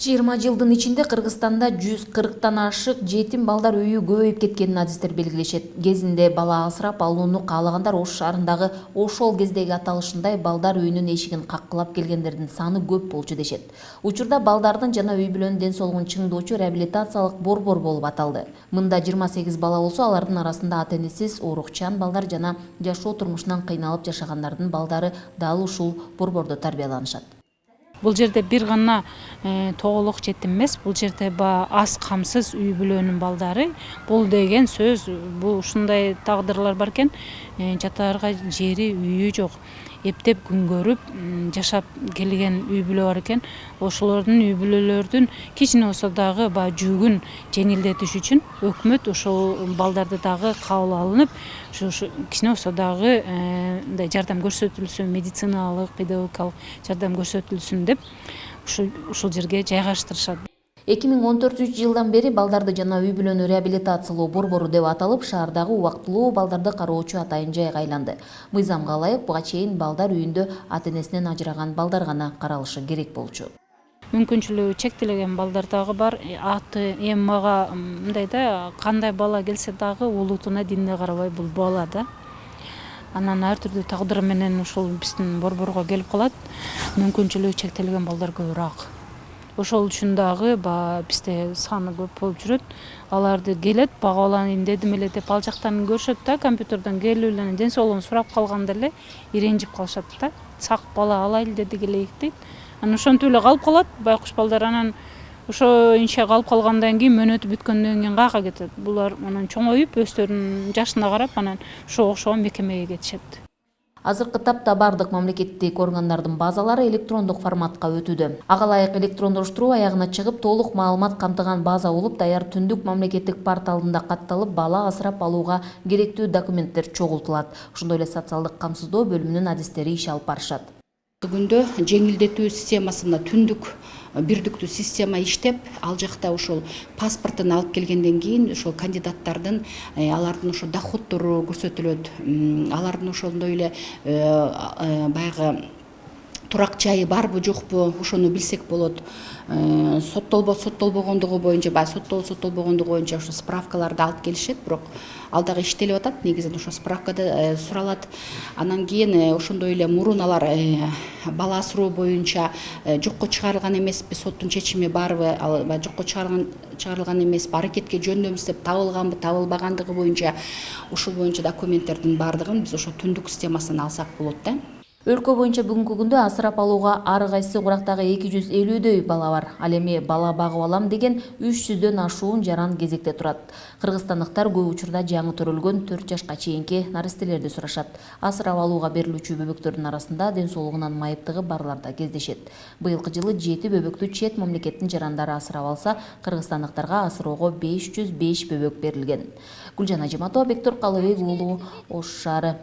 20 жылдын ичинде Кыргызстанда 140тан ашык жетим балдар үйү көбөйүп кеткенин адистер белгилешет. Кезинде бала асырап алууну каалагандар Ош шаарындагы ошол кездеги аталышындай балдар үйүнүн эшигин каккылап келгендердин саны көп болчу дешет. Учурда балдардын жана үй бүлөнүн ден соолугун чыңдоочу реабилитациялык борбор болуп аталды. Мында 28 бала болсо, алардын арасында ата-энесиз, оорукчан балдар жана жашоо турмушунан кыйналып жашагандардын балдары дал ушул борбордо тарбияланышат. Бул жерде бир гана тоголук жетим эмес, бул жерде аз камсыз үй бүлөнүн балдары. Бул деген сөз, бул ушундай тагдырлар бар экен, жатаарга жери, үйү жок. Эптеп күн көрүп жашап келген үй бүлө бар экен. Ошолордун үй бүлөлөрдүн кичине болсо дагы жүгүн жеңилдетиш үчүн өкмөт ошол балдарды дагы кабыл алынып, кичине болсо дагы жардам көрсөтүлсүн, медициналык, педагогикалык жардам көрсөтүлсүн деп ушул жерге жайгаштырышат. 2014 жылдан бери балдарды жана үй бүлөнү реабилитациялоо борбору деп аталып, шаардагы убактылуу балдарды кароочу атайын жайга айланды. Мыйзамга ылайык буга чейин балдар үйүндө ата-энесинен ажыраган балдар гана каралышы керек болчу. Мүмкүнчүлүгү чектелген балдар дагы бар. Аты эми мага мындай да, кандай бала келсе дагы улутуна, динине карабай бул бала да. Анан ар түрдүү тагдыр менен ушул биздин борборго келип калат. Мүмкүнчүлүгү чектелген балдар көбүрөөк. Ошол үчүн дагы бизде саны көп болуп жүрөт. Аларды келет, бага алайын дедим эле деп ал жактан көрүшөт да, компьютерден келип эле ден соолугун сурап калганда эле иренжип калышат да. Сак бала алайлы дедик элек дейт. Анан ошентип эле калып калат байкуш балдар. Анан ошо инче калып калгандан кийин мөөнөтү бүткөндөн кийин каяка кетет? Булар анан чоңоюп, өздөрүнүн жашына карап, анан ошого окшогон мекемеге кетишет. Азыркы тапта бардык мамлекеттик органдардын базалары электрондук форматка өтүүдө. Ага ылайык электрондоштуруу аягына чыгып, толук маалымат камтыган база болуп, даяр түндүк мамлекеттик порталында катталып, бала асырап алууга керектүү документтер чогултулат. Ошондой эле социалдык камсыздоо бөлүмүнүн адистери иш алып барышат. Бүгүндө жеңилдетүү системасы мына түндүк бирдиктүү система иштеп, ал жакта ошол паспортун алып келгенден кийин ошол кандидаттардын алардын ошо доходдору көрсөтүлөт. Алардын ошондой эле баягы турак жайы барбы жокпу, ошону билсек болот. Соттолбогондугу боюнча, соттолбогондугу боюнча ошо справкаларды алып келишет, бирок ал дагы иштелип атат. Негизинен ошо справкада суралат. Анан кийин ошондой эле мурун алар бала асыроо боюнча жокко чыгарылган эмеспи, соттун чечими барбы, ал жокко чыгарылган эмеспи, аракетке жөндөмүз деп табылганбы, табылбагандыгы боюнча ушул боюнча документтердин баардыгын биз ошо түндүк системасынан алсак болот да. Өлкө боюнча бүгүнкү күндө асырап алууга ар кайсы курактагы 250дөй бала бар. Ал эми бала багып алам деген 300дөн ашуун жаран кезекте турат. Кыргызстандыктар көп учурда жаңы төрөлгөн 4 жашка чейинки наристелерди сурашат. Асырап алууга берилүүчү бөбөктөрдүн арасында ден соолугунан майыптыгы барлар да кездешет. Быйылкы жылы 7 бөбөктү чет мамлекеттин жарандары асырап алса, кыргызстандыктарга асыроого 505 бөбөк берилген. Гүлжан Ажиматова, Бектур Калыбек уулу, Ош шаары.